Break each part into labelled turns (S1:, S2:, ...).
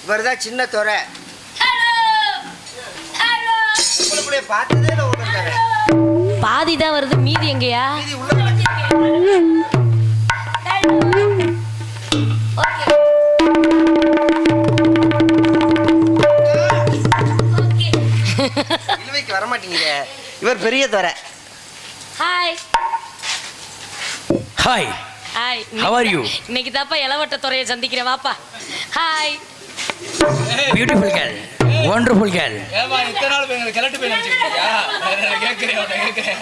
S1: இவர்தான் சின்ன துறை. பார்த்ததே
S2: பாதி தான் வருது, மீதி எங்கயா?
S1: இழுவைக்கு வரமாட்டீங்க. இவர் பெரிய துறை.
S2: Hi
S3: hi
S2: hi,
S3: how are you?
S2: இன்னைக்கு தாப்பா இளவட்ட துறையை சந்திக்கிறேன், வாப்பா. Hi.
S3: Beautiful girl, wonderful girl.
S4: ஏமா இத்தனை நாள் போய் கிளட்டு போய் நினைச்சிருக்கீங்க? நான் கேட்கிறேன், உன்னை கேட்கிறேன்.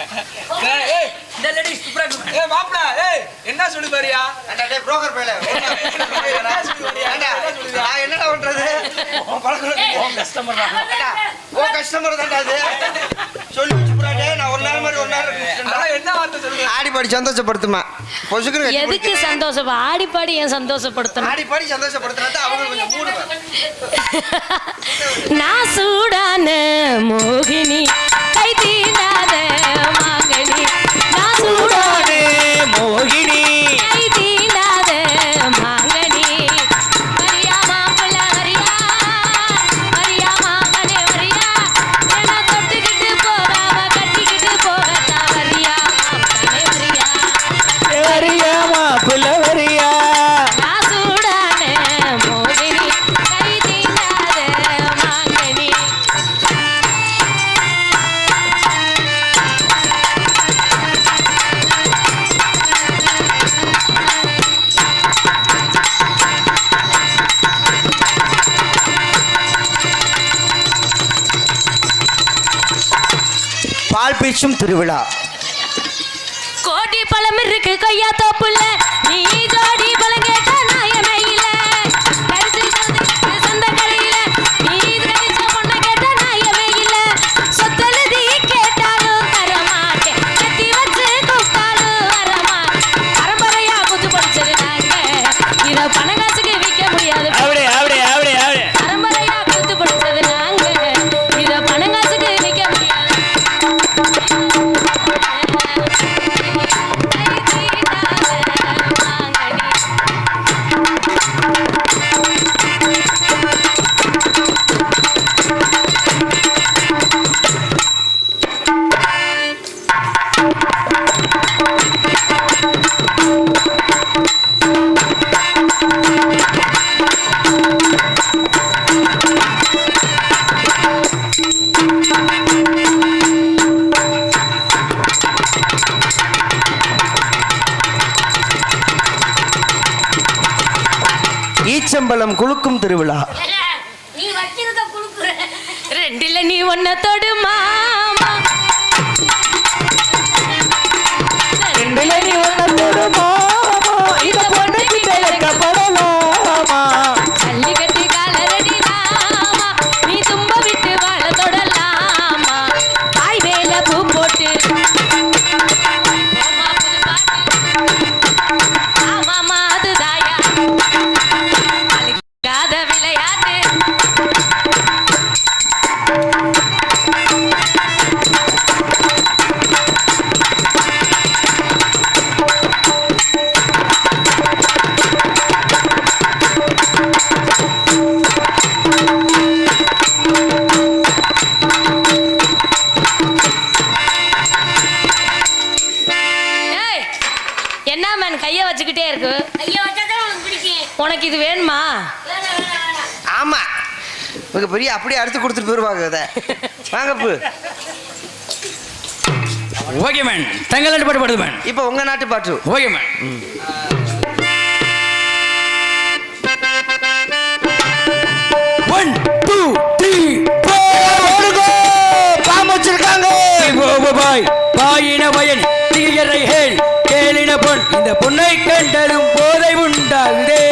S4: ஏய் இந்த லேடி சூப்பரா இருக்கு. ஏய் மாப்ள, ஏய் என்ன சொல்லி பாரியா?
S1: டேய் புரோக்கர் பேல. என்ன சொல்லி பாரியா? நான் என்னடா பண்றது? உன் பழக்கம் உன் கஸ்டமர் தான். உன் கஸ்டமர் தான்டா அது. சொல்லி சூப்பரா டேய், நான் ஒரு நாள் மாதிரி ஒரு நாள்
S4: அதான் என்ன வார்த்தை சொல்லுங்க?
S1: ஆடி பாடி சந்தோஷப்படுத்துமா? பொசுக்குன்னு
S2: எதுக்கு சந்தோஷம்? ஆடி பாடி ஏன் சந்தோஷப்படுத்தணும்?
S1: ஆடி பாடி சந்தோஷப்படுத்துறதா அவங்க கொஞ்சம் மூடு.
S2: நான் சூடான மோகினி, கை தீண்டாத மாங்கனி. நான் சூடான
S3: மோகினி,
S2: கை தீண்டாத மாங்கனி. வரியா மாப்பிள்ள வரியா, வரியா மாமனே வரியா. என்ன தொட்டுக்கிட்டு போகாம கட்டிக்கிட்டு போகத்தான் வரியா மாமனே வரியா.
S3: வரியா மாப்பிள்ள வரியா.
S2: நான் சூடான மோகினி, கை தீண்டாத மாங்கனி.
S1: பால் பீச்சும் திருவிழா.
S2: கோடி பழம் இருக்கு கொய்யா தோப்புல, நீ ஜோடி பழம் கேட்டா நாயமே இல்ல. கருத்து சொந்த கடையில நீ கடிச்ச பொண்ண கேட்டா நாயமே இல்ல. சொத்தழுதி கேட்டாலும் தரமாட்டேன், கட்டி வச்சு கூப்பிட்டாலும் வரமாட்டேன். பரம்பரையா புது படிச்சது நாங்க, இத பணம் காசுக்கு விற்க முடியாது.
S3: அப்படியே அப்படியே அப்படியே அப்படியே.
S2: பரம்பரையா புது படிச்சது நாங்க, இத பணம் காசுக்கு விற்க முடியாது.
S1: ஈச்சம்பலம் குலுக்கும் திருவிழா.
S2: நீ வைக்கிறத குளுக்குற ரெண்டில நீ ஒன்ன தொடு மாமா,
S3: ரெண்டுல நீ ஒண்ணு தொடு மாமா, இத பொண்ணுக்கு தெளிக்கப்படலாமா.
S2: ஜல்லிக்கட்டு காலரடி ராமா, நீ தும்ப விட்டு வாழ தொடலாமா. தாய் மேல பூ போட்டு போமா புது பாட்டு. ஆமாமா அது தாயா அழுகாத விளையாட்டு. ஏய், என்ன மேன் கைய வச்சுக்கிட்டே இருக்கு? உனக்கு இது வேணுமா?
S1: ஆமா, உங்க பெரிய அப்படியே அறுத்து கொடுத்துட்டு போயிருவாங்க. அதை வாங்கப்பு.
S3: ஓகே மேன், தங்களாட்டு பாட்டு பாடுது மேன்.
S1: இப்போ உங்க நாட்டு பாட்டு.
S3: Okay man. 1 2 3 4
S1: பாம்பு வச்சிருக்காங்க.
S3: பாய் பாயின பயன் தீயரை ஹேல் கேளின பொன், இந்த பொண்ணை கண்டதும் போதை உண்டாகுதே.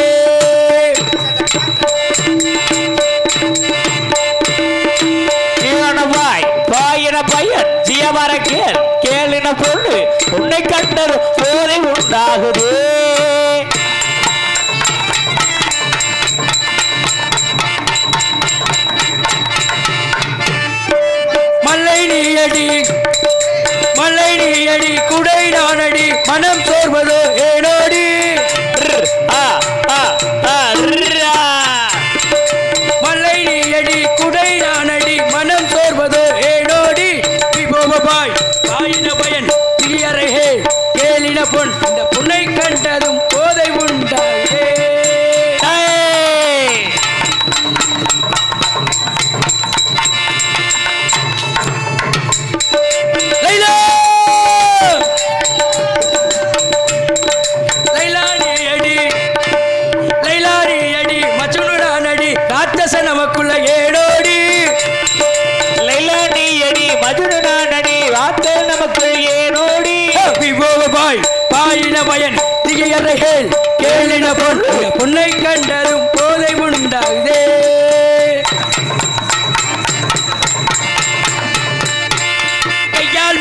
S3: பாய் பாயின பையன் ஜியமர கேள் கேளின பொண்ணு, பொண்ணை கண்டதும் போதை உண்டாகுதே. மல்லை நீயடி மல்லை நீயடி குடை நானடி, மனம் சோர்வதோ ஏனோடி. ஆ ஆ ஆ உன்னை நானடி மனம் சோர்வதோ ஏனோடி விபோபாய் பாயின பயன் திரியறையே கேளின பொன் இந்த பொன்னை கண்டதும் போதை உண்டாயே நமக்குள்ள ஏடோடி லைலா நீ அடி மதுரை நானடி வார்த்தை நமக்குள் ஏனோடி விபோபாய் பாயின பயன் திகையறைகள் கேளின பொன் பொன்னை கண்டதும் போதை உண்டாகுதே கையால்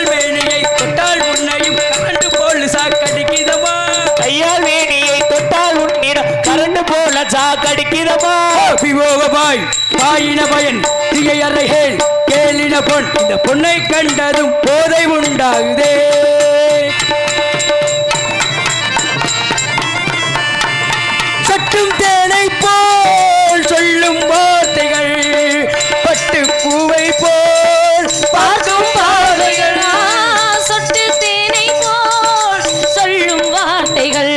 S3: வேணியை தொட்டால் உன்னையும் கரண்டு போல் சாக்கடிக்குதமா கையால் வேணியை தொட்டால் உன்னிடம் கரண்டு போல சாக்கடிக்குதமா விபோபாய் பாயின பயன் திகை அறைகள் கேளின பொன் இந்த பொன்னை கண்டதும் போதை உண்டாகுதே சட்டும் தேனை போல் சொல்லும் வார்த்தைகள் பட்டு பூவை போல் பார்க்கும் பாதைகள்
S2: சொட்டு தேனை போல் சொல்லும் வார்த்தைகள்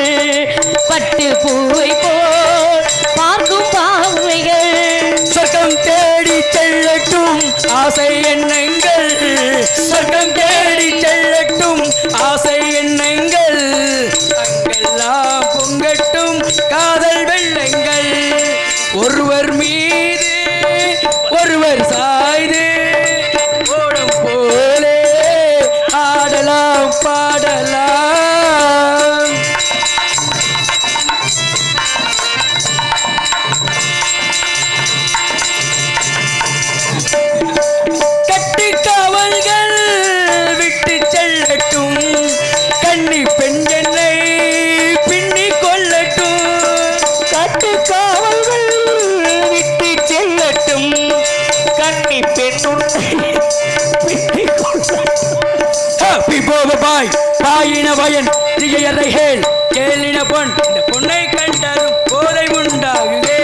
S2: பட்டு பூவை போல் பார்க்கும் பாவைகள்
S3: சொர்க்கம் தேடி செல்லட்டும் ஆசை எண்ணங்கள் சொர்க்கம் தேடி செல்லட்டும் ஆசை எண்ணங்கள் அங்கெல்லாம் பொங்கட்டும் காதல் வெள்ளங்கள் ஒருவர் மீது ஒருவர் சாய்து ஓடும் போலே ஆடலாம் பாடலாம் கட்டு காவல்கள் விட்டு செல்லட்டும் கன்னி பெண் என்னை பின்னி கொள்ளட்டும் கட்டு காவல்கள் விட்டு செல்லட்டும் கன்னி பெண் பின்னி கொள்ளட்டும் பாயின பயன் திகையறைகள் கேளின பொன் இந்த பொன்னை கண்டதும் போதை உண்டாகுதே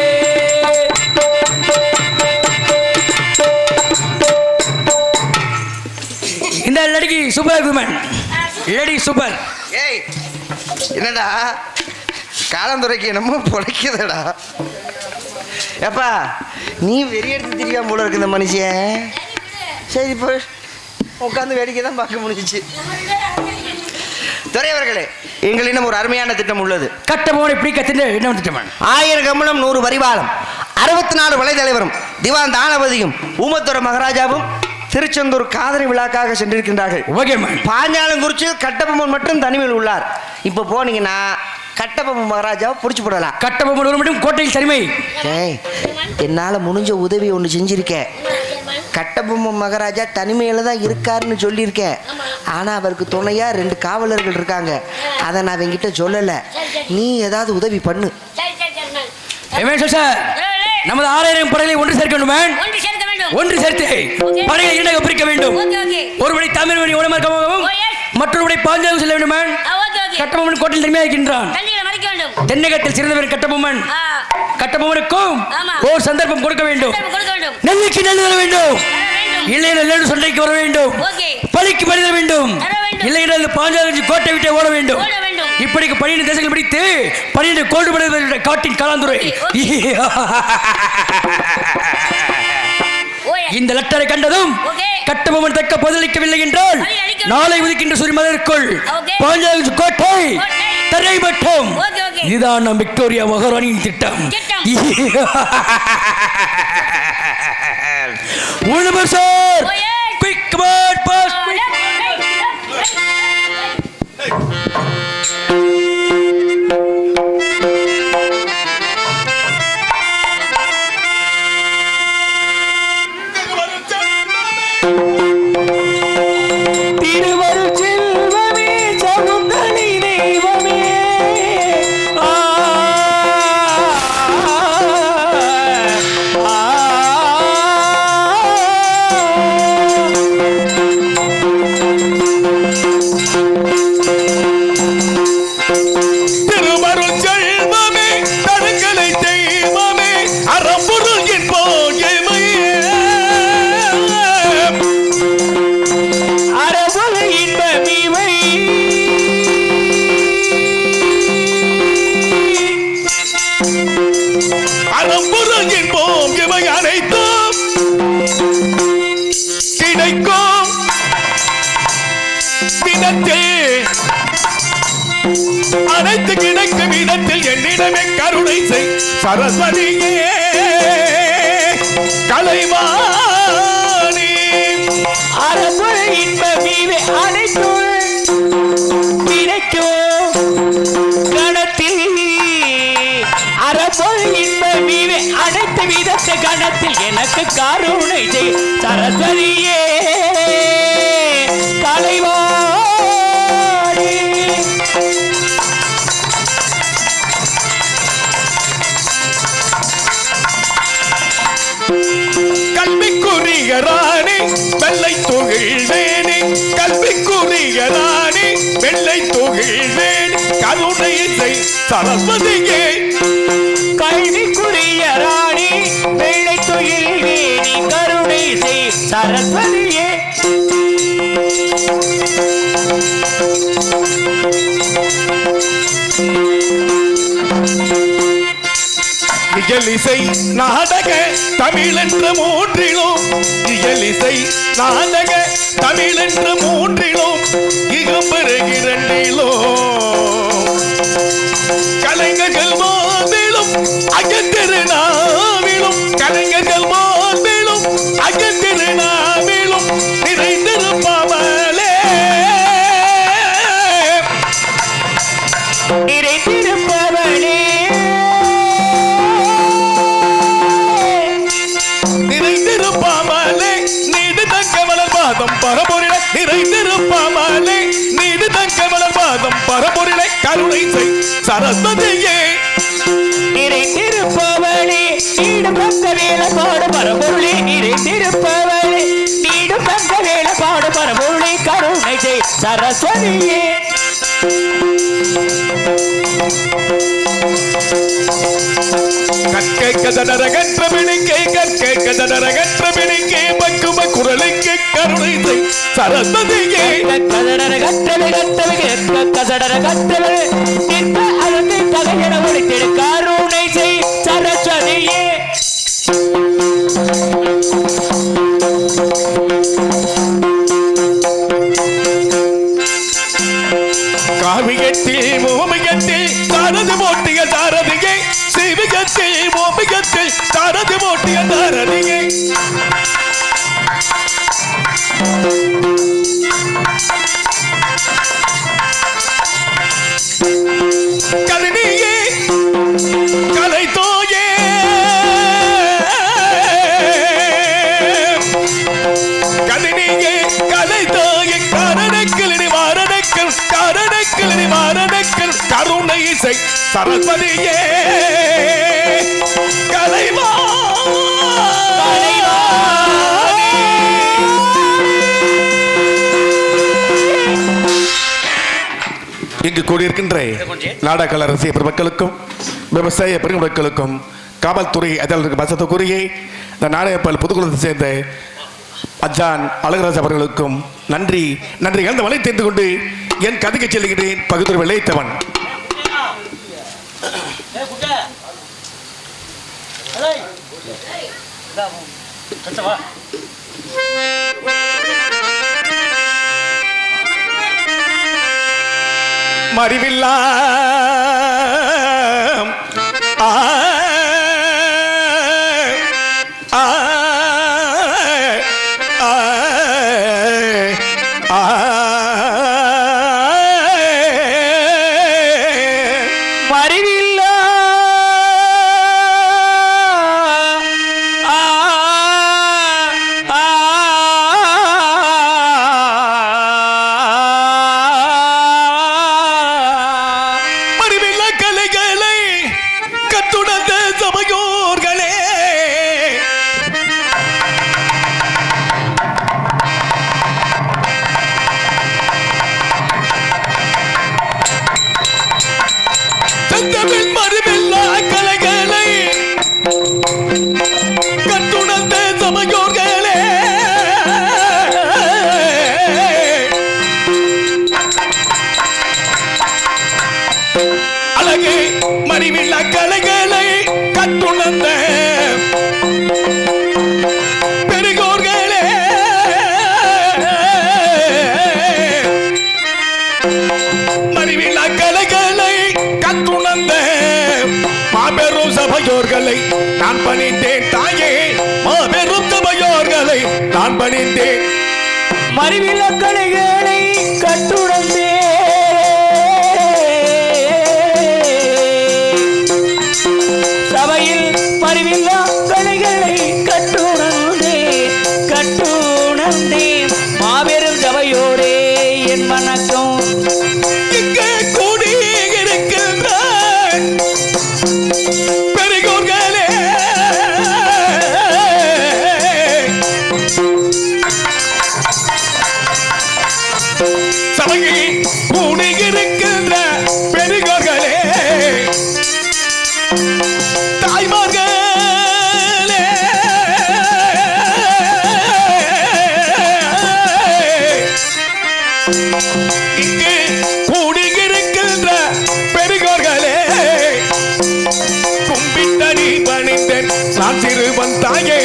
S3: இந்த லடிக்கு சூப்பர் குமன் லேடி சூப்பர்
S1: ஏய் என்னடா காலந்துரைக்கு என்னமோ பொழைக்குதுடா எப்பா நீ வெறி எடுத்து தெரியாம போல இருக்கு இந்த மனுஷன் சரி இப்போ உட்காந்து வேடிக்கை தான் பார்க்க முடிஞ்சிச்சு துறையவர்களே எங்களிடம் ஒரு அருமையான திட்டம் உள்ளது
S3: கட்டபோனை பிடிக்க என்ன திட்டம்
S1: 1000 கமலம் 100 வரிவாளம் 64 வலைத்தலைவரும் திவான் தானபதியும் ஊமத்துறை மகாராஜாவும் திருச்செந்தூர் காதணி விழாக்காக சென்றிருக்கின்றார்கள் பாஞ்சாலங்குறிச்சியில் கட்டபொம்மன் மட்டும் தனிமையில் உள்ளார் இப்போ போனீங்கன்னா கட்டபொம்மன் மகாராஜாவை பிடிச்சி போடலாம்
S3: கட்டபொம்மன் மட்டும் கோட்டையில் தனிமை
S1: என்னால் முடிஞ்ச உதவி ஒன்று செஞ்சிருக்கேன் கட்டபொம்மன் மகாராஜா தனிமையில் தான் இருக்காருன்னு சொல்லியிருக்கேன் ஆனால் அவருக்கு துணையாக 2 காவலர்கள் இருக்காங்க அதை நான் அவங்கிட்ட சொல்லலை நீ ஏதாவது உதவி பண்ணு
S3: நமது 6000 படைகளை ஒன்று சேர்க்க வேண்டும் ஒன்று சேர்த்து படைகளை இரண்டாக பிரிக்க வேண்டும் ஒருவனை தமிழ்மணி உணமர்க்கவும் மற்றொருவனை பாஞ்சாலம் செல்ல வேண்டும் கட்டபொம்மன் கோட்டையில் தனிமையாக இருக்கின்றான் தென்னகத்தில் சிறந்தவர் கட்டபொம்மன் கட்டபொம்மனுக்கும் ஓர் சந்தர்ப்பம் கொடுக்க வேண்டும் நெல்லுக்கு நெல் தர வேண்டும் இல்லை நெல்லு சண்டைக்கு வர வேண்டும் பலிக்கு பலி தர வேண்டும் இல்லை பாஞ்சாலம் கோட்டை விட்டு ஓட வேண்டும் இப்படிக்கு 12 தேசங்கள் பிடித்து 12 கோல்டு காட்டின் காலாந்துரை இந்த லெட்டரை கண்டதும் கட்டபொம்மன் தக்க பதிலளிக்கவில்லை என்றால் நாளை உதிக்கின்ற சூரியமலருக்குள் பாஞ்சாலம் கோட்டை தரை மட்டும் இதுதான் நம் விக்டோரியா மகாராணியின் திட்டம் சார் குயிக் கமாண்ட் பாஸ்
S5: விதத்தில் அனைத்து கிடைக்கும் இடத்தில் என்னிடமே கருணை செய் சரஸ்வதியே கலைவாணி
S3: அறப்பொரு இன்ப வீவே அனைத்தும் கிடைக்கும் கணத்தில் அறப்பொரு இன்ப வீவே அனைத்து விதத்த கணத்தில் எனக்கு கருணை செய் சரஸ்வதியே கலைவாணி
S5: கல்விக்குரிய ராணி வெள்ளை தொகில் வேணி கல்விக்குரிய ராணி வெள்ளை தொகில் வேணி கருணை செய் சரஸ்வதியே
S3: கல்விக்குரிய ராணி வெள்ளை தொழில் வேணி கருணை செய் சரஸ்வதியே
S5: இயலிசை நாடக தமிழ் என்ற மூன்றிலும் இயலிசை நாடக தமிழ் என்ற மூன்றிலும் இகம்பெறுகிறண்டிலும் கலைஞர்கள் மாவிலும் அகத்திருநாவிலும் கலைஞர்கள் மாவிலும் அகத்திருநாவிலும் நிறைந்திருப்பவளே
S3: நிறைந்திருப்பவளே
S5: நிறைந்திருப்பாமலே நீடு தங்க மலர் பாதம் பரபொருளை நிறைந்திருப்பாமலே நீடு தங்க மலர் பாதம் பரபொருளை கருணை செய் சரஸ்வதியே
S3: நிறைந்திருப்பவளே நீடு பக்க வேலைப்பாடு பரபொருளே நிறைந்திருப்பவளே நீடு பக்க வேலைப்பாடு பரபொருளை கருணை செய் சரஸ்வதியே
S5: கற்கை கதடரகற்ற பிணிக்கை கற்கை கதடரகற்ற பிணிக்கை பக்கும குரலுக்கு கருணை செய் சரஸ்வதியே
S3: கதடர கற்றவை கற்றவை கசடர கற்றவை நிற்க அழுந்து தகையன ஒழித்திடு கருணை செய் சரஸ்வதியே
S5: காவியத்தில் ஓமியத்தில் தாரதி போட்டிய தாரதியை சிவியத்தில் ஓமியத்தில் தாரதி போட்டிய தாரதியை கலினியே கலை தோயே கலினியே கலை தோயே காரணக்கிளி மாரணக்கள் காரணக்கிளி மாரணக்கள் கருணை செய் சரஸ்வதியே கலைவா இங்கு கூடியிருக்கின்ற நாடக ரசிக பெருமக்களுக்கும் விவசாய பெருமக்களுக்கும் காவல்துறை அதிகாரிகளுக்கு வசத்துக்குரிய இந்த நாடகப்பால் புதுக்குளத்தை சேர்ந்த அஜான் அழகராஜ் அவர்களுக்கும் நன்றி நன்றி கலந்த வலை தெரிந்து கொண்டு என் கதைக்கு செல்கிறேன் பகுத்தூர் வெள்ளைத்தவன் மறிவில்லா சபையோர்களை நான் பணிந்தேன் தாயே, மாபெரும் சபையோர்களை நான் பணிந்தேன்.
S3: மறிவிலக்கணைகளை கட்டுணர்ந்தே சபையில் மறிவிலக்கணைகளை கட்டுணர்ந்தே மாபெரும் சபையோரே என் வணக்கம்.
S5: இங்கே கூடி இருக்கின்ற பெரியோர்களே, சபையில் கூடியிருக்கின்ற பெரியோர்களே, தாய்மார்களே, இங்கு கூடியிருக்கின்ற பெரியோர்களே, கும்பிட்டடி பணிந்தேன் நான் சிறுவன் தாயே,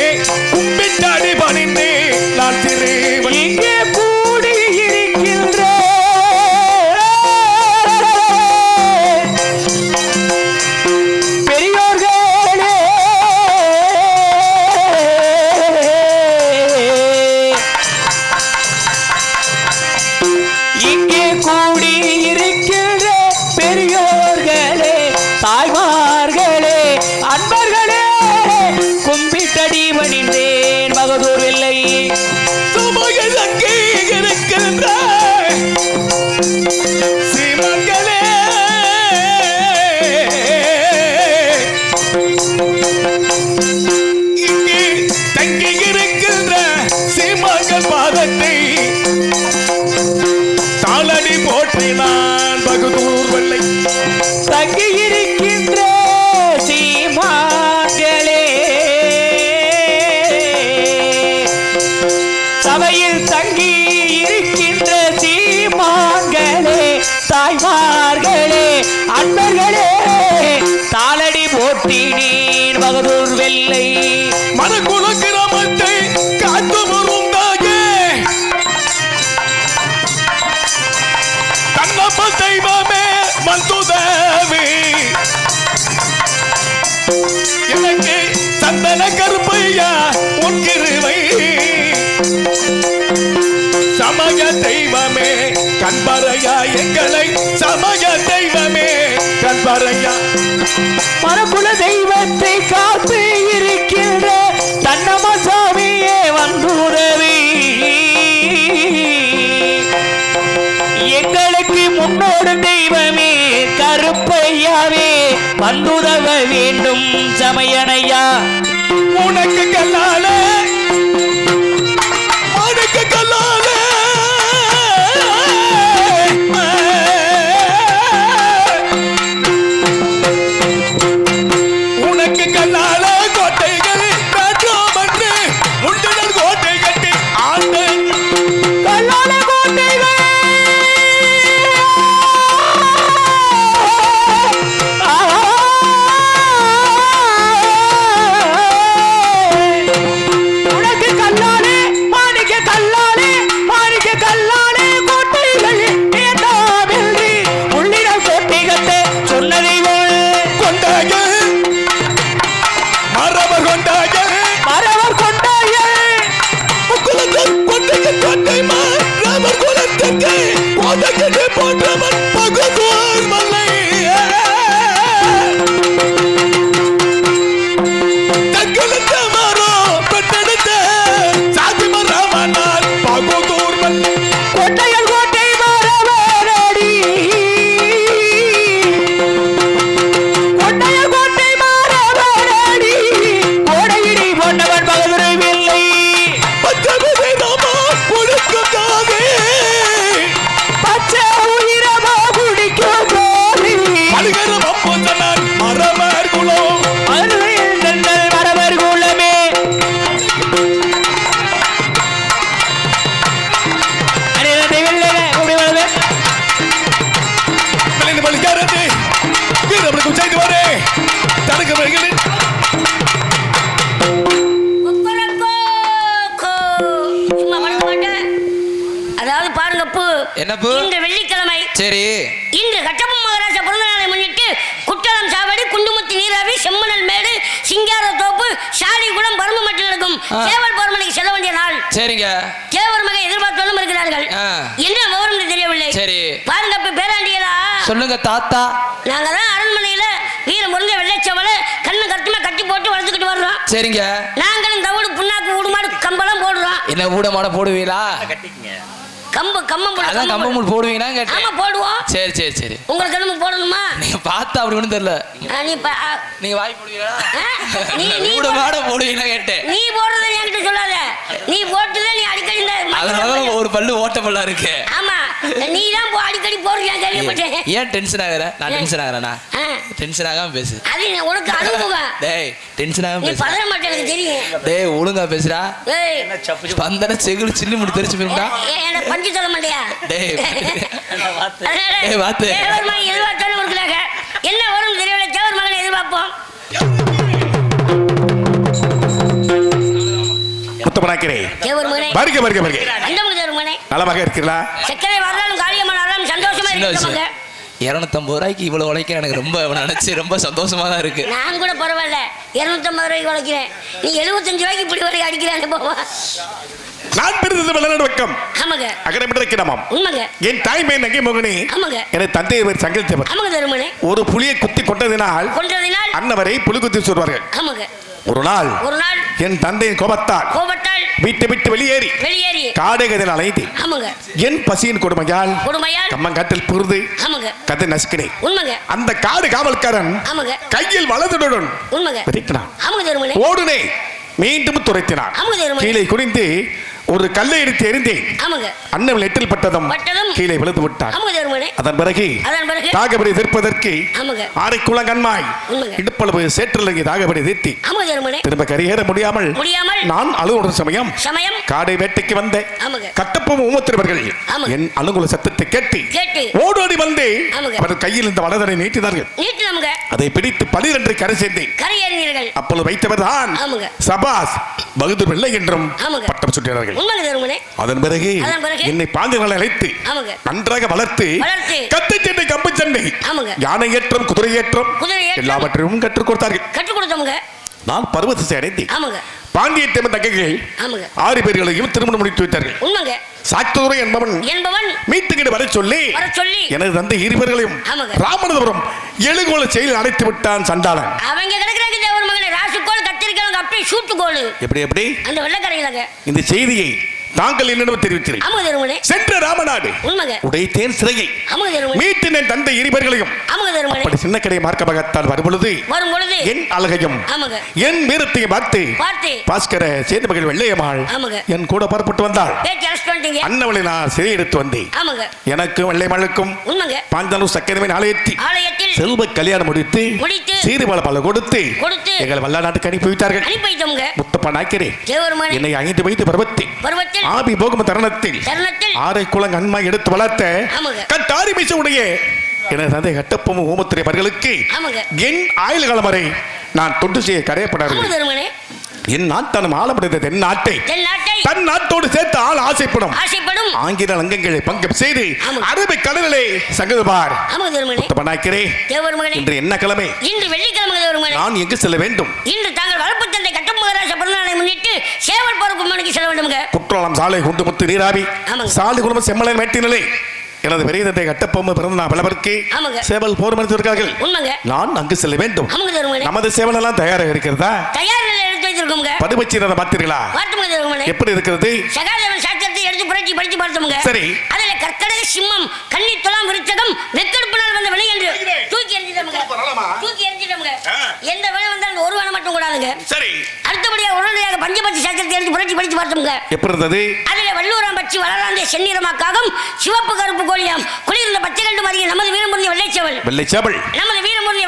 S5: கும்பிட்டடி பணிந்தேன் நான் சிறுவன்.
S3: இங்கே கூடி இருக்கின்ற பெரியோர்களே, இங்கே கூடி இருக்கின்ற பெரியோர்களே, தாய்மார்களே, அன்பர்களே, கும்பிட்டடி பணிந்தேன் மகதூர் வெள்ளை.
S5: சபையில் அங்கே இருக்கின்ற சீமர்களே, இங்கே தங்கி இருக்கின்ற சீமர்கள் பாதத்தை தாளடி போற்றினான் பகதூர் வெள்ளை.
S3: தங்கி இருக்கின்ற சீமான்களே, சபையில் தங்கி இருக்கின்ற சீமான்களே, தாய்மார்களே, அன்பர்களே, தாளடி போற்றினேன் பகதூர் வெள்ளை.
S5: மனக்குல கிராமத்தை காத்து வருந்தாயே, கண்ணப்ப தெய்வமே வந்துதவி, எனக்கு சந்தன கருப்பையா உன்கிருவை, சமய தெய்வமே கண்பறையா எங்களை, சமய தெய்வமே கண்பறையா.
S3: மரபுல தெய்வத்தை காத்து இருக்கின்ற தன்னமசாமியே வந்துறவி, எங்களுக்கு முன்னோடு தெய்வமே கருப்பையாவே வந்துதவ வேண்டும் சமயனையா.
S5: உனக்கு கல்லால உனக்கு கல்லால உனக்கு கல்லால கோட்டைகள் காற்றோம் என்று உண்டுடன் கோட்டை கட்டி ஆண்ட
S3: கல்லால கோட்டைகள் உனக்கு கல்லாலே மாணிக்க கல்லாலே மாணிக்க கல்லாலே கோட்டைகள் ஏதாவில்லை உள்ளிடம் கோட்டைகத்தை சொன்னதை
S5: கொண்டாய மரபர் கொண்டாய
S3: மரவர் கொண்டாய
S5: முக்குலத்தில் கொண்டைக்கு கோட்டை மரபர் குலத்திற்கு கோட்டைக்கு போன்றவன் பகுதூர் மல்லை. தங்களுக்கு மரம் பெற்றெடுத்த சாதி மரமனால் பகுதூர் மல்லை.
S3: கோட்டைகள் கோட்டை மரவரடி கோட்டைகள் கோட்டை மரவரடி கோடையிடி போன்றவன் பகதுரவில்லை.
S5: பச்சை நாம கொடுக்கும் தானே,
S3: பச்சை உயிரமா குடிக்கும் போது
S5: அழுகிற மம்புத்தனான் மரமர் குலம்.
S3: மதுரையில் தங்கள் மரவர் குலமே அனைவரது வெள்ளை அப்படி வருது.
S5: விளைந்து பலிக்காரது வீரர்களுக்கு செய்து வரே தனக்கு வருகிறேன்.
S2: சும்மா வணங்க மாட்டேன். அதாவது பாருங்க பூ,
S4: என்னப்பு?
S2: இன்று வெள்ளிக்கிழமை,
S4: சரி,
S2: இன்று கட்டபொம்மன் மகாராஜா பிறந்த நாளை முன்னிட்டு குற்றாலம் சாவடி குண்டுமுத்தி நீராவி செம்மணல் சேவல் போர்மலைக்கு செல்ல வேண்டிய நாள்.
S3: சரிங்க.
S2: தேவர் மகன் எதிர்பார்த்தாலும் இருக்கிறார்கள். என்ன விவரம் தெரியவில்லை.
S3: சரி
S2: பாருங்க இப்ப பேராண்டிகளா
S3: சொல்லுங்க தாத்தா.
S2: நாங்க தான் அரண்மனையில வீர முருங்க வெள்ளைச்சவல கண்ணு கட்டுமா கட்டி போட்டு வளர்த்துக்கிட்டு வர்றோம்.
S3: சரிங்க.
S2: நாங்களும் தவிடு புண்ணாக்கு ஊடுமாடு கம்பெல்லாம் போடுறோம்.
S3: என்ன ஊட மாட போடுவீங்களா?
S2: கம்பம்
S3: அதான் கம்பம் போடுவீங்கன்னா கேட்டேன்.
S2: ஆமா போடுவோம்.
S3: சரி சரி சரி.
S2: உங்களுக்கு என்னமோ போடணுமா?
S3: நீங்க பார்த்தா அப்படி ஒண்ணும் தெரியல.
S2: நீ
S3: வாய் போடுவீங்களா?
S2: நீ
S3: ஊட மாட போடுவீங்கன்னா கேட்டேன்.
S2: நீ போடுறத என்கிட்ட சொல்லாத. நீ போட்டுல நீ அடிக்கடி
S3: அதனால ஒரு பல்லு ஓட்ட பல்லா இருக்கு.
S2: ஆமா நீ தான் அடிக்கடி போடுறியா கேள்விப்பட்டேன்.
S3: ஏன் டென்ஷன் ஆகுற? நான் டென்ஷன் ஆகுறேனா? டென்ஷன் ஆகாம பேசு.
S2: அது உனக்கு அனுபவம்.
S3: டேய் டென்ஷன் ஆகாம பேசு.
S2: நீ பதற மாட்டே எனக்கு தெரியும்.
S3: டேய் ஒழுங்கா பேசுடா.
S2: டேய்
S3: பந்தன செகுல சில்லு முடி தெரிச்சு போயிடுடா.
S2: என்ன பஞ்சு சொல்ல மாட்டியா?
S3: டேய் டேய் வாத்து.
S2: தேவர் மகன் எதிர்பார்த்தாலும் இருக்கிறாங்க. என்ன வரும் தெரியல. தேவர் மகனை எதிர்பார்ப்போம்.
S5: முத்தமனாக்கிறே
S2: தேவர் மகனே
S5: வருக வருக வருக.
S2: அந்த மகன் தேவர் மகனே
S5: நலமாக இருக்கிறீர்களா?
S2: சக்கரை வரலாலும் காளியம்மன் வரலாலும் சந்தோஷமா இருக்கீங்க.
S3: 250 ரூபாய்க்கு இவ்வளவு உழைக்க எனக்கு ரொம்ப நினைச்சு ரொம்ப சந்தோஷமா தான் இருக்கு.
S2: நான் கூட பரவாயில்ல 250 ரூபாய்க்கு உழைக்கிறேன். நீ 75 ரூபாய்க்கு இப்படி வரைக்கும் அடிக்கிறேன் போவா.
S5: நான் பிறந்தது வல்லநாடு பக்கம்.
S2: ஆமாங்க.
S5: அகரமிட்ட கிராமம்.
S2: உண்மைங்க.
S5: என் தாய்மை நங்கை மகனே.
S2: ஆமாங்க.
S5: என் தந்தை பேர் சங்கல்தேவர்.
S2: ஆமாங்க தருமனே.
S5: ஒரு புலியை குத்தி கொண்டதினால் அன்னவரை புலி குத்தி சொல்வார்கள்.
S2: ஆமாங்க.
S5: ஒரு நாள் என் தந்தையின் கோபத்தால் வீட்டை விட்டு வெளியேறி காடைகளில் அலைந்து என் பசியின் கொடுமையால் கம்மங்காட்டில் புரிந்து கதை நசுக்கினேன். அந்த காடு காவல்காரன் கையில் வலதுடன் ஓடுனே மீண்டும் துரைத்தினான். கீழே குனிந்து ஒரு கல்லை எடுத்து எறிந்தேன். அண்ணன் எட்டில் பட்டதும் கீழே விழுந்து விட்டான். அதன் பிறகு தாகபடி தீர்ப்பதற்கு ஆரைக்குளம் கண்மாய் இடுப்பளவு சேற்றலங்கி தாகபடி தீர்த்தி திரும்ப கரையேற முடியாமல் நான் அலுவலர் சமயம் காடை வேட்டைக்கு வந்த கட்டப்பும் ஊமத்திரவர்கள் என் அலுவல சத்தத்தை கேட்டு ஓடோடி வந்து அவர் கையில் இந்த வலதனை நீட்டினார்கள். அதை பிடித்து 12 கரை சேர்ந்தேன். அப்பொழுது வைத்தவர் தான் சபாஸ் பகதூர் பிள்ளை என்றும் பட்டம் சுட்டினார்கள். அதன் பிறகு என்னை பாஞ்சங்களை அழைத்து நன்றாக வளர்த்து கத்தை சண்டை கம்பு சண்டை யானை ஏற்றம் குதிரை ஏற்றம் எல்லாவற்றையும் கற்றுக் கொடுத்தார்கள். நான் பருவத்தை அடைந்தேன். பாண்டிய தங்கைகள் 6 பேர்களையும் திருமணம் முடித்து வைத்தார்கள். சாத்துரை என்பவன் மீட்டுக்கிட்டு வர சொல்லி எனது தந்தை 2 பேர்களையும் ராமநாதபுரம் எழுகோல செயலில் அடைத்து விட்டான் சண்டாளன். எப்படி எப்படி இந்த செய்தியை தாங்கள் என்னிடம் தெரிவித்தீர்கள். சென்ற ராமநாடு உடைத்தேன் சிறையை மீட்டு என் தந்தை 2 பேர்களையும் அப்படி சின்ன கடை மார்க்க பகத்தால் வரும்பொழுது என் அழகையும் என் வீரத்தையும் பார்த்து பாஸ்கர சேது மகள் வெள்ளையம்மாள் என் கூட புறப்பட்டு வந்தாள். அண்ணவளை நான் சிறை எடுத்து வந்தேன். எனக்கும் வெள்ளையம்மாளுக்கும் பாஞ்சலூர் சக்கரவின் ஆலயத்தில் செல்வ கல்யாணம் முடித்து சீர்வள பல கொடுத்து எங்கள் வல்லா நாட்டுக்கு அனுப்பி வைத்தார்கள். முத்தப்பா நாய்க்கிறேன் என்னை 5 வயது பருவத்தில் ஆபி போகும் தருணத்தில் ஆரைக்குளம் அன்மா எடுத்து வளர்த்த கட்டாரி மீசையுடைய எனது தந்தை கட்டப்பொம்மு ஊமத்திரையவர்களுக்கு என் ஆயுள் காலம் வரை நான் தொண்டு செய்ய கரையப்படாது. என் நாட்டானும் ஆளப்படுத்த தென் நாட்டை தன் நாட்டோடு சேர்த்து ஆள் ஆசைப்படும் ஆங்கில அங்கங்களை பங்கம் செய்து அரபி கடலிலே சங்கதுபார் இன்று என்ன கிழமை?
S2: இன்று வெள்ளிக்கிழமை.
S3: நான் எங்கு செல்ல வேண்டும்?
S2: இன்று தாங்கள் வளர்ப்பு தந்தை கட்டமகராஜ பிறந்தநாளை முன்னிட்டு சேவல் போருக்கு செல்ல வேண்டும்.
S5: குற்றாலம் சாலை குண்டு முத்து நீராவி சாலை குடும்ப செம்மலை மேட்டினிலை எனது பெரிய தந்தை கட்டப்பொம்மு பிறந்த பலவருக்கு சேவல் போர் மனிதர்கள் நான் அங்கு செல்ல வேண்டும். நமது சேவல் எல்லாம் தயாராக இருக்கிறதா? படுபட்சியை பார்த்தீர்களா? எப்படி இருக்கிறது?
S2: எடுத்து புரட்சி படித்து பார்த்தோம்ங்க.
S5: சரி.
S2: அதுல கற்கடக சிம்மம் கன்னி துலாம் விருச்சகம் வெக்கெடுப்பினால் வந்த வினை என்று தூக்கி எறிஞ்சிட்டோம்ங்க. எந்த வினை வந்தாலும் ஒரு வினை மட்டும் கூடாதுங்க.
S5: சரி.
S2: அடுத்தபடியா உடனடியாக பஞ்சபட்சி சாஸ்திரத்தை எடுத்து புரட்சி படித்து பார்த்தோம்ங்க.
S5: எப்படி இருந்தது?
S2: அதுல வல்லூராம் பட்சி வளராந்தே செந்நிறமாக்காகும் சிவப்பு கருப்பு கோழியாம் குளிர்ந்த பச்சை கண்டு மதிய நமது வீரமுறிய வெள்ளைச்சவள் நமது வீரமுறிய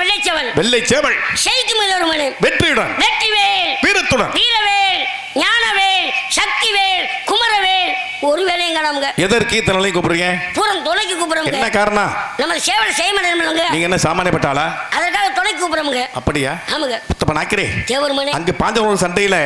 S2: வெள்ளைச்சவள் ஷெய்க்கு மீது ஒரு மனு வெற்றியுடன் வெற்றிவேல் வீரத்துடன் வீரவேல் ஞானவேல் சக்திவேல் குமரவேல் ஒரு வேலையும் காணாமங்க.
S5: எதற்கு இத்தனை கூப்பிடுறீங்க?
S2: பூரம் துணைக்கு கூப்பிடுறோம்.
S5: என்ன காரணம்?
S2: நம்ம சேவல் செய்யமாட்டோம்ங்க.
S5: நீங்க என்ன சாமானியப்பட்டாளா?
S2: அதற்காக துணைக்கு கூப்பிடுறோம்ங்க.
S5: அப்படியா?
S2: ஆமாங்க.
S5: புத்தப்ப நாக்கிறே
S2: தேவர்மனே
S5: அங்கு பாஞ்சவர்கள் சண்டையில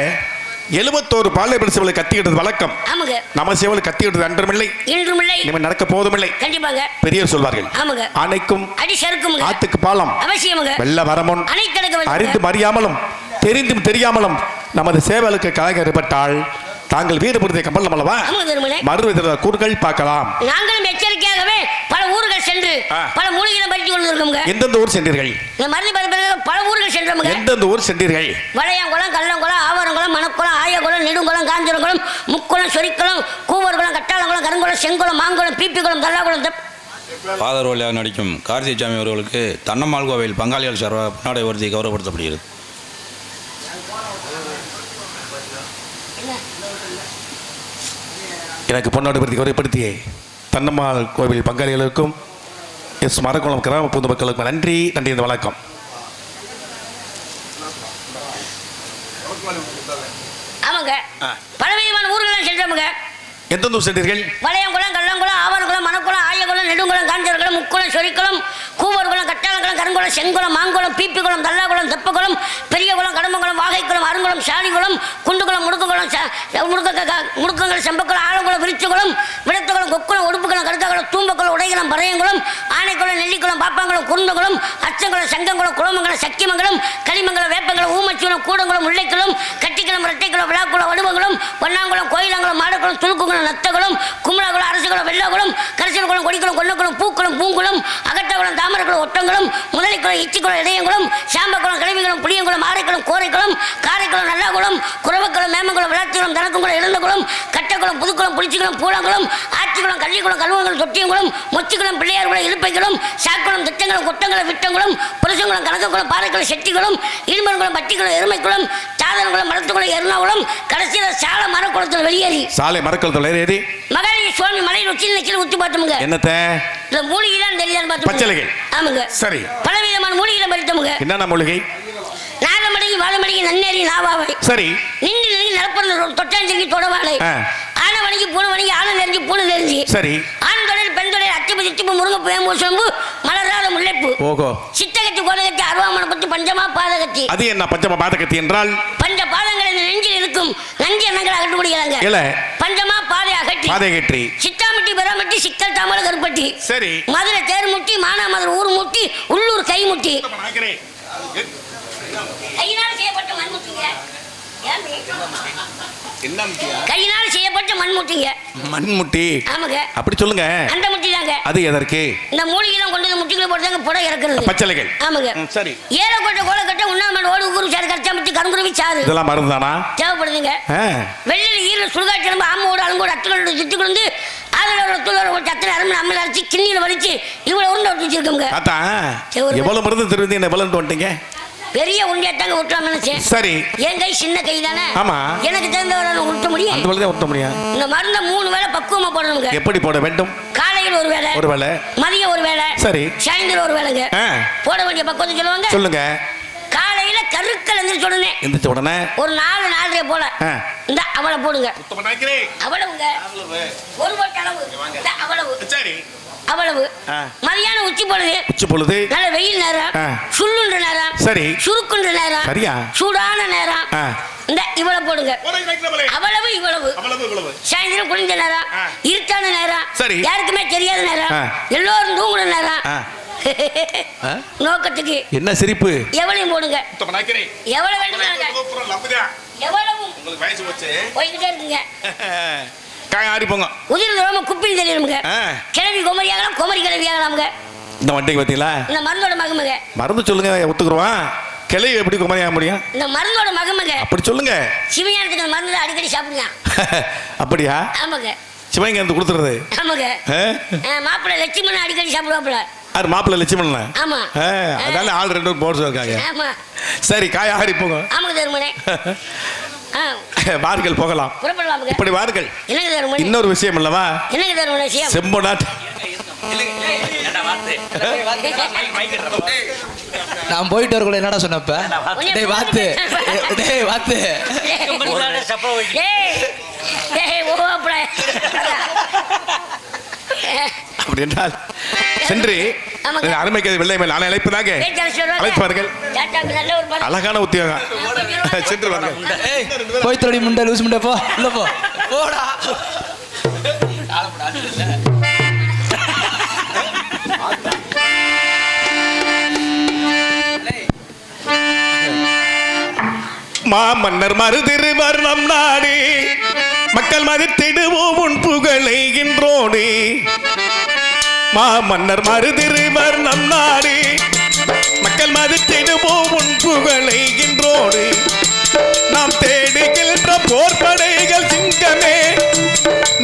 S5: 71 பாலியல் சேவலை கத்திக்கிட்டது வழக்கம்.
S2: ஆமாங்க.
S5: நம்ம சேவல் கத்திக்கிட்டது அன்றுமில்லை
S2: இன்றுமில்லை
S5: இனிமே நடக்க போவதுமில்லை.
S2: கண்டிப்பாங்க.
S5: பெரியவர் சொல்வார்கள்.
S2: ஆமாங்க.
S5: ஆனைக்கும்
S2: அடி சறுக்கும்
S5: ஆத்துக்கு பாலம்
S2: அவசியமாக
S5: வெள்ள வரமுன்
S2: அணை கடக்க
S5: அறிந்து அறியாமலும் தெரிந்தும் தெரியாமலும் நமது சேவலுக்கு கலங்க ஏற்பட்டால் தாங்கள் வீடு பொறுத்த கம்பல் அல்லவா மறுவித கூறுகள் பார்க்கலாம்.
S2: நாங்களும் எச்சரிக்கையாகவே பல ஊர்கள் சென்று பல மூலிகளை பறித்து கொண்டிருக்கோங்க.
S5: எந்தெந்த ஊர் சென்றீர்கள்?
S2: மருந்து பல ஊர்கள் சென்றோம்.
S5: எந்தெந்த ஊர் சென்றீர்கள்?
S2: வளையங்குளம், கள்ளங்குளம், ஆவரங்குளம், மணக்குளம், ஆயகுளம், நெடுங்குளம், காஞ்சிரங்குளம், முக்குளம், சொரிக்குளம், கூவர்குளம், கட்டாளங்குளம், கருங்குளம், செங்குளம், மாங்குளம், பீப்பிக்குளம், தல்லாகுளம்.
S6: ஃபாதர் வழியாக நடிக்கும் கார்த்திசாமி அவர்களுக்கு தன்னம்மாள் கோவில் பங்காளிகள் சார்பாக பொன்னாடை வருத்தி கௌரவப்படுத்தப்படுகிறது.
S5: எனக்கு பொன்னாடை வருத்தி கௌரவப்படுத்திய தன்னம்மாள் கோவில் பங்காளிகளுக்கும் எஸ் மரக்குளம் கிராம பொது மக்களுக்கும் நன்றி. நன்றி. இந்த வணக்கம்.
S2: ஆமாங்க, பலவிதமான ஊர்களெல்லாம் சென்றோமுங்க.
S5: எந்தெந்த ஊர் சென்றீர்கள்?
S2: வளையங்குளம், கள்ளங்குளம், ஆவரங்குளம், மணக்குளம், ஆயகுளம், நெடுங்குளம், காஞ்சரகுளம், முக்குளம், சொரிக்குளம், கூவர்குளம், கட்டாளங்குளம், கருங்குளம், செங்குளம், மாங்குளம், பீப்பிக்குளம், தல்லாகுளம், தெப்பகுளம், பெரியகுளம், கடம்பங்குளம், வாகைக்குளம், அருங்குளம், சாலிகுளம், குண்டுகுளம், முடுக்குகுளம், முடுக்கங்கள், செம்பக்குளம், ஆலங்குளம், விருச்சிகுளம், விடத்துகுளம், கொக்குளம், ஒடுப்புக்குளம், கருத்தாகுளம், தூம்பக்குளம், உடைகுளம், பறையங்குளம், ஆனைக்குளம், நெல்லிக்குளம், பாப்பாங்குளம், குருந்தகுளம், அச்சங்குளம், சங்கங்குளம், குளமங்கலம், சக்கியமங்கலம், களிமங்கலம், வேப்பங்குளம், ஊமச்சிகுளம், கூடங்குளம், முல்லைக்குளம், கட்டிக்குளம், இரட்டைக்குளம், விழாக்குளம், வடுவங்குளம், பொன்னாங்குளம், கோயிலங்குளம், மாடக்குளம், துளுக்குங்குளம், நத்தகுளம், கும்பலாகுளம், அரசுகுளம், வெள்ளாகுளம், கரிசல்குளம், கொடிக்குளம், கொல்லக்குளம், பூக்குளம், பூங்குளம், அகட்டகுளம், தாமரக்குளம், ஒட்டங்குளம், முதலைக்குளம், இச்சிக்குளம், இடையங்குளம், சாம்பக்குளம், கிழவிகுளம், புளியங்குளம், ஆரைக்குளம், கோரைக்குளம், காரைக்குளம், நல்லாகுளம், குறவக்குளம், மேமங்குளம், விளாத்திக்குளம், தனக்குளம், இளந்தகுளம், கட்டக்குளம், புதுக்குளம், புளிச்சிக்குளம், பூலாங்குளம், ஆச்சிக்குளம், கள்ளிக்குளம், கல்வங்குளம், தொட்டியங்குளம், மொச்சிக்குளம், பிள்ளையார்குளம், இழுப்பைக்குளம், சாக்குளம், திட்டங்குளம், கொட்டங்குளம், விட்டங்குளம், புரசங்குளம், கணக்குளம், பாறைக்குளம், செட்டிக்குளம், இருமன்குளம், பட்டிக்குளம், எருமைக்குளம், சாதனகுளம், மரத்துக்குளம், எர்ணாகுளம், கடைசியில் சாலை மரக்குளத்தில் வெளியேறி
S5: சாலை மரக்குளத்தில் வெளியேறி
S2: மகாராஜ சுவாமி மலையில் உச்சியில் ஊற்றி பார்த்தோமுங்க.
S5: என்னத்த
S2: இந்த மூலிகை தான் தெரியாதுன்னு பார்த்தோம்.
S5: பச்சளைகள்.
S2: ஆமாங்க.
S5: சரி.
S2: பலவிதமான மூலிகளை பறித்தோமுங்க.
S5: என்னென்ன மூலிகை?
S2: நாகமடகி, வாழமடகி, நன்னேரி, நாவாவை.
S5: சரி.
S2: நின்று நெருங்கி நிலப்பறந்து தொட்டாஞ்சிருக்கி தொடவாளை. ஆனவணிக்கு பூனவணிக்கு ஆன நெருங்கி பூனை நெருங்கி.
S5: சரி.
S2: ஆண் தொடர் பெண் தொடர் அச்சிப்பு சிச்சிப்பு முருங்கப்பு வேம்பு சோம்பு மலராத முல்லைப்பு.
S5: ஓகோ.
S2: சித்தகத்தி கோலகத்தி அருவாமனை பத்தி பஞ்சமா பாதகத்தி.
S5: அது என்ன பஞ்சமா பாதகத்தி என்றால்?
S2: பஞ்ச பாதங்கள் இந்த நெஞ்சில் இருக்கும் நஞ்சு எண்ணங்களை அகற்று முடியலாங்க.
S5: இல்ல. பஞ்சமா
S2: பாதை அகற்றி.
S5: பாதை அகற்றி.
S2: சித்தாமட்டி பெறாமட்டி சிக்கல் தாமல கருப்பட்டி.
S5: சரி.
S2: மதுரை தேர் முட்டி மானாமதுரை ஊர் முட்டி உள்ளூர் கை முட்டி. கையினால் செய்யப்பட்ட மண்முட்டிங்க. கையினால் செய்யப்பட்ட மண்முட்டிங்க.
S5: மண்முட்டி.
S2: ஆமாங்க.
S5: அப்படி சொல்லுங்க. அந்த
S2: முட்டி தாங்க.
S5: அது எதற்கு?
S2: இந்த மூலிகைலாம் கொண்டு வந்து முட்டிகளை போட்டு தாங்க புடை இறக்குறது.
S5: பச்சளைகள்.
S2: ஆமாங்க.
S5: சரி.
S2: ஏலக்கோட்டை கோலக்கட்டை உண்ணாம ஓடு ஊரு சாறு கச்சாமத்தி கருங்குருவி சாறு.
S5: இதெல்லாம் மருந்து தானா?
S2: தேவைப்படுதுங்க. வெள்ளில் ஈர சுடுகாட்டு ஆமோடு அலங்கோடு அத்துகளோட சுத்தி கொண்டு அதோட தூளோட ஒரு சத்திர அருமை அம்மல அரைச்சி கிண்ணியில் வலிச்சு இவ்வளவு உருண்டை வச்சிருக்கோங்க.
S5: எவ்வளவு மருந்து திருந்தி என்ன எவ்வளவு வந்துட்டீங்க?
S2: பெரிய உருண்டையா தாங்க ஊட்டலாம் நினைச்சேன்.
S5: சரி.
S2: என் கை சின்ன கை தானே.
S5: ஆமா.
S2: எனக்கு தெரிந்தவரை ஊட்ட முடியும்.
S5: அந்த வழிதான் ஊட்ட முடியும்.
S2: இந்த மருந்தை 3 வேளை பக்குவமா போடணுங்க.
S5: எப்படி போட வேண்டும்?
S2: காலையில் ஒரு வேளை, மதியம் ஒரு வேளை,
S5: சரி,
S2: சாயந்தரம் ஒரு வேளைங்க. போட வேண்டிய பக்குவத்தை சொல்லுவாங்க.
S5: சொல்லுங்க. காலையில
S2: கருக்கள் எந்திரிச்ச உடனே ஒரு 4-4:30 போல இந்த அவளை போடுங்க. அவ்வளவுங்க. ஒரு போட்ட அளவு அவ்வளவு. சரி. அவ்வளவு. மதியானம் உச்சி பொழுது நல்ல வெயில் நேரம், சுள்ளுன்ற நேரம், சரி, சுருக்குன்ற நேரம், சரியா, சூடான நேரம், இந்த இவ்வளவு போடுங்க. அவ்வளவு இவ்வளவு. சாயந்தரம் குளிஞ்ச நேரம், இருட்டான நேரம், சரி, யாருக்குமே தெரியாத நேரம், எல்லோரும் தூங்குற நேரம். நோக்கத்துக்கு என்ன சிரிப்பு? எவ்வளவு போடுங்க. எவ்வளவு வேண்டும் எவ்வளவு போய்கிட்டே இருக்குங்க. உதிர்ந்து ரொம்ப குப்பில் தெரியுங்க. கிளவி குமரியாகலாம், குமரி கிளவியாகலாமுங்க. இந்த வண்டிக்கு பார்த்தீங்களா? இந்த மருந்தோட மகமுங்க. மருந்து சொல்லுங்க, ஒத்துக்குருவான். கிளவி எப்படி குமரியாக முடியும்? இந்த மருந்தோட மகமுங்க. அப்படி சொல்லுங்க. சிவஞானத்துக்கு அந்த மருந்து அடிக்கடி சாப்பிடுங்க. அப்படியா? ஆமாங்க. சிவஞானத்து கொடுத்துறது. ஆமாங்க. மாப்பிள்ளை லட்சுமணன் அடிக்கடி சாப்பிடுவாப்புல. மாப்பிள்ளை லட்சுமணன். ஆமா. அதனால ஆள் 2 போர்ஸ் இருக்காங்க. ஆமா. சரி, காய் ஆடி போங்க. ஆமாங்க தருமனே. வார்கள் போகலாம். இப்படி வார்கள். இன்னொரு விஷயம் அல்லவா? செம்பொனாட்
S4: நான் போயிட்டு வரக்குள்ள என்னடா சொன்னப்ப? டேய் வாத்து, டேய் வாத்து.
S5: அப்படி என்றால் சென்று அருமைக்கு வெள்ளை மேல் ஆணை அழைப்பதாக அழைப்பார்கள். அழகான உத்தியோகம். சென்று வாருங்கள்.
S4: போய் தொடி முண்டை லூஸ் முண்டை போ. உள்ள போ. போடா.
S5: மாமன்னர் மருதிருவர் நம் நாடு மக்கள் மதித்திடுவோம் உன் புகழை இன்றோடு மாமன்னர் மருதிருவர் நம் நாடு மக்கள் மதித்திடுவோம் உன் புகழை இன்றோடு நாம் தேடுகின்ற போர்படைகள் சிங்கமே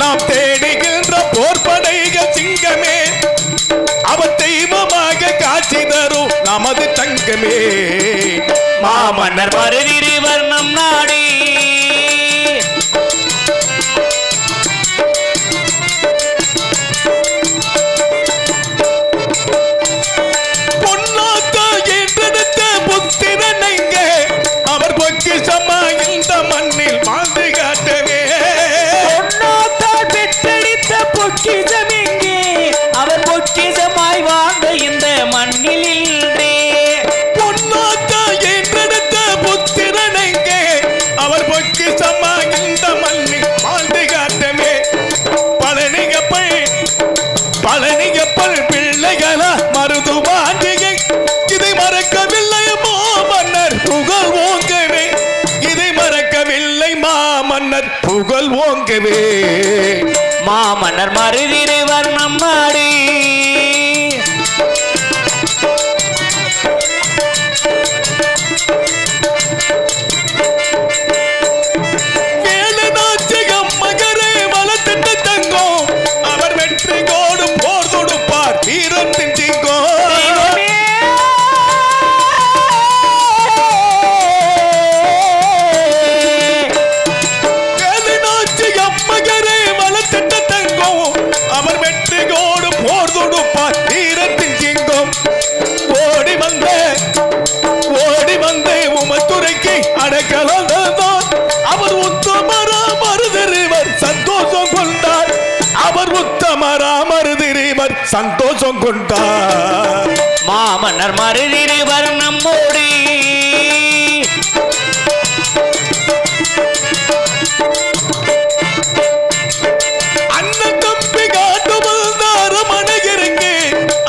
S5: நாம் தேடுகின்ற போர்படைகள் சிங்கமே அவர் தெய்வமாக காட்சி தரும் நமது தங்கமே
S7: மாமன்னர் மருதிருவர் நம் நாடு
S5: பொன்னாக்க என்றெடுத்த புத்திரனைங்க அவர் பொக்கிஷமா இந்த மண்ணில் வாழ்ந்து காட்டவே
S7: பொன்னாத்தால் பெற்றெடுத்த பொக்கிஷமெங்கே அவர் பொக்கிஷமாய் வாழ்ந்த இந்த மண்ணில் இன்றே
S5: பொன்னாக்க என்றெடுத்த புத்திரனைங்க அவர் பொக்கிஷமா இந்த மண்ணில் வாழ்ந்து காட்டவே பழனிகப்பள் பிள்ளைகளா மருதுவாண்டிகை இதை மறக்கவில்லை மாமன்னர் புகழ் ஓங்கவே இதை மறக்கவில்லை மாமன்னர் புகழ் ஓங்கவே
S7: மாமன்னர் மருதிருவர் நம் நாடு
S5: வேலுநாச்சிகம் மகரே வளர்த்திட்ட தங்கம் அவர் வெற்றி கோடும் போர் தொடுப்பார் வீரத்தின் சிங்கம் வேலுநாச்சிகம் மகரே வளர்த்திட்ட தங்கம் அவர் வெற்றி கோடும் போர் தொடுப்பார் வீரத்தின் சிங்கம் ஓடி வந்தே உமத்துறைக்கு அடைக்கலம் தந்தார் அவர் உத்தமரா மருதிருவர் சந்தோஷம் கொண்டார் அவர் உத்தமரா மருதிருவர் சந்தோஷம் கொண்டார்
S7: மாமன்னர் மருதிருவர் நம்மோடு
S5: அண்ணன் தம்பி காட்டு அரமனை இருக்கு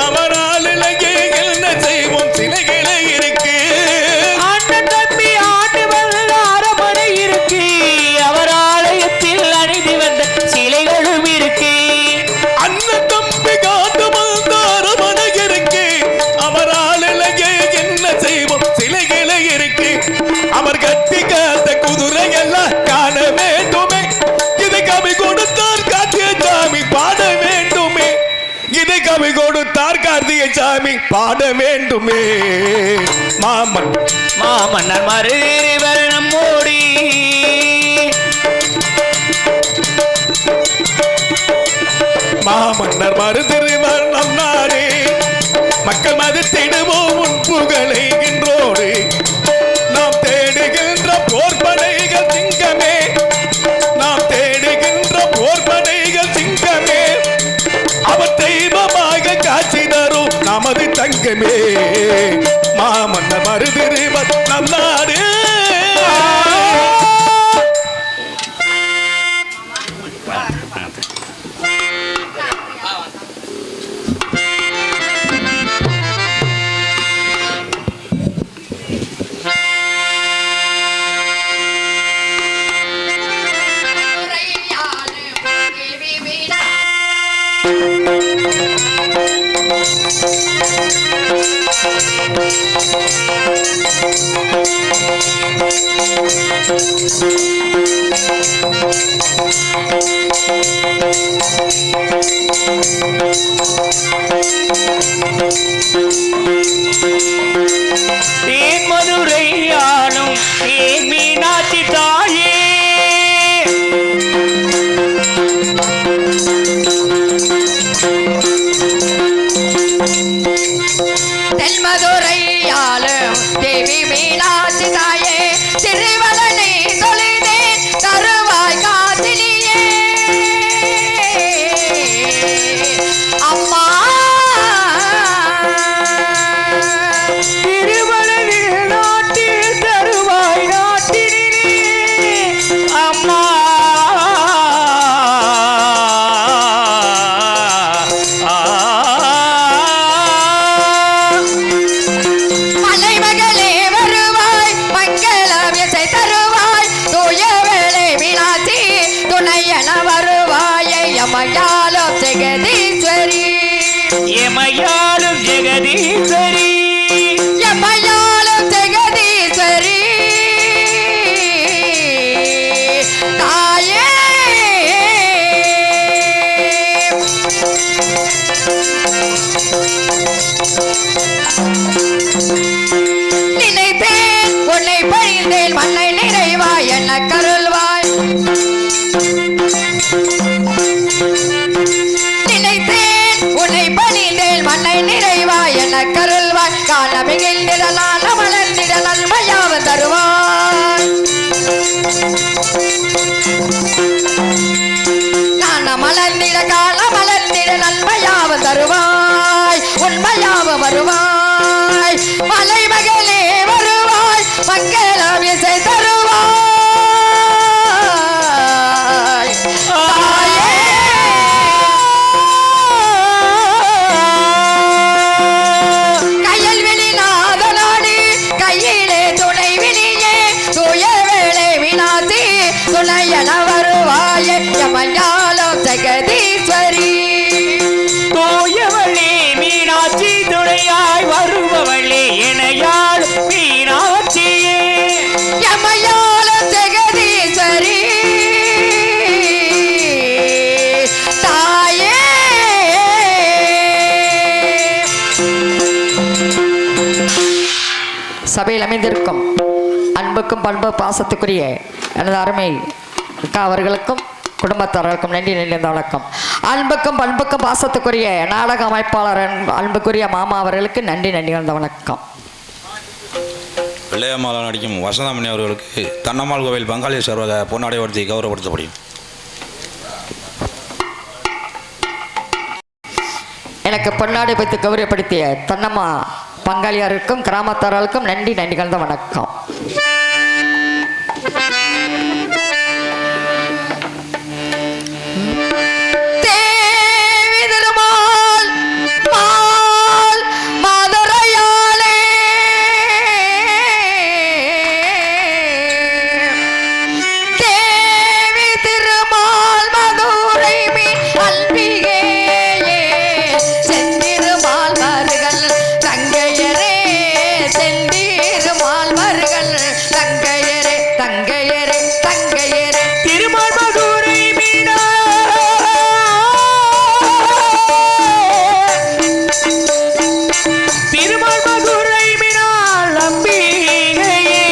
S5: அவரால் இலகை என்ன செய்வோம் சிலைகளை இருக்கு
S7: அண்ணன் தம்பி ஆண்டு வந்த அரமனை இருக்கு அவர் ஆலயத்தில் அணிந்து வந்த சிலைகளும் இருக்கு
S5: அண்ணன் தம்பி காட்டு அரமனை இருக்கு அவரால் இலகை என்ன செய்வோம் சிலைகளை இருக்கு அவர் கட்டி காத்த குதிரை எல்லாம் காண வேண்டுமே இதை கவி கொடுத்தார் கார்த்திகை சாமி பாட வேண்டுமே இதை கவி கொடுத்தார் கார்த்திகை சாமி பாட வேண்டுமே
S7: மாமன்னர் மருதிருவர் நம்மோடு
S5: மாமன்னர் மருதிருவர் நம் நாடு மக்கள் மதித்திடுவோம் உன் புகழை இன்றோடு நாம் தேடுகின்ற போர்படைகள் சிங்கமே நாம் தேடுகின்ற போர்படைகள் சிங்கமே அவர் தெய்வமாக காட்சி தரும் நமது தங்கமே மாமன்னர் மருதிருவர் நம் நாடு
S7: தேன் மதுரை ஆளும் தேன் மீனாட்சி தாயே
S8: தென்மதுரையாளும் தேவி மீனாட்சி தாயே திருவலனை தொழுதேன்
S7: ஜெகதீஸ்வரி
S8: எம்மையாளும் ஜெகதீஸ்வரி தாயே நினைத்தேன் உன்னை பழிந்தேன் மண்ணை நிறைவாய் என்ன கருள்வாய் நினைத்தேன் உன்னை பழிந்தேன் மண்ணை நிறைவாய் என்ன கருள்வாய் காலமிகில் நிழலான மலர்ந்திட நன்மையாவ தருவாய் நான் மலர்ந்திட கால மலர்ந்திட நன்மையாவ தருவாய் உண்மையாவ வருவாய் மலை மகளே வருவாய் மக்கள் விசை தருவாய் கையில் விழிநாத நாடு கையிலே துணை விழியே தூய வேளை வினாதி துணையன வருவாயே யமஞாலம் ஜெகதீஸ்வரி
S7: தூயவளே மீனாட்சி துணையாய் வருபவளே எனையாள் மீனாட்சியே
S8: யமஞாலம் ஜெகதீஸ்வரி தாயே சபையில் அமைந்திருக்கும் அன்புக்கும் பண்பு பாசத்துக்குரிய எனது அருமை அக்கா அவர்களுக்கும் குடும்பத்தார்களுக்கும் நன்றி நிறைந்த வணக்கம். அன்புக்கும் பண்புக்கும் பாசத்துக்குரிய நாடக அமைப்பாளர் அன்புக்குரிய மாமா அவர்களுக்கு நன்றி நிறைந்த வணக்கம்.
S6: வெள்ளையம்மாளா நடிக்கும் வசந்தாமணி அவர்களுக்கு தன்னம்மாள் கோவில் பங்காளி சர்வக பொன்னாடை வர்த்தி கௌரவப்படுத்தப்படுகிறது.
S8: எனக்கு பொன்னாடை வைத்து கௌரவப்படுத்திய தன்னம்மா பங்காளியாருக்கும் கிராமத்தார்களுக்கும் நன்றி கலந்த வணக்கம். தேவி திருமால் மால் மதுரையாளே தேவி திருமால் மதுரை மீன் அல்பிகேயே செந்திருமால் மருகள் தங்கையரே செந்திருமால் மருகள் தங்கையரே தங்கையரே தங்கையரே
S7: திருமால் மதுரை மீனா திருமால் மதுரை மீனால் அம்பிகையே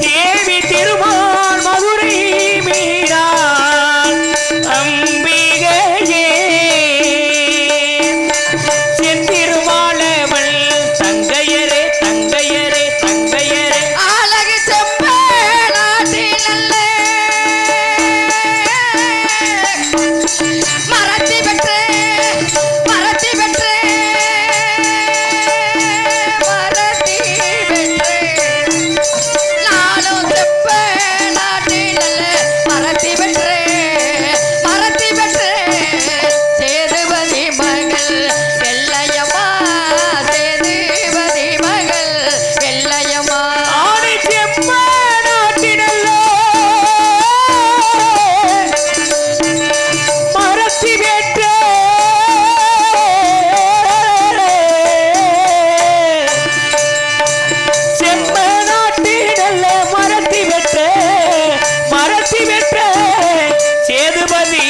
S7: தேவி திருமால் மதுரை மீனால் அம்பிகையே செந்திருமாலவள் தங்கையரே தங்கையரே தங்கையரே
S8: அழகு செம்ப நாட்டினல்ல மறத்தி பெற்றே மறத்தி பெற்றே மறத்தி பெற்றே நானும் செம்ப நாட்டினல்ல மறத்தி பெற்றே மறத்தி பெற்றே சேதுபதி மகள் வெள்ளையம்மா சேதுபதி மகள் வெள்ளையம்மா
S7: ஆணை செம்ம நாட்டினல்லோ மரத்தி வெற்ற செம்ம நாட்டினல்ல மரத்தி வெற்ற சேதுபதி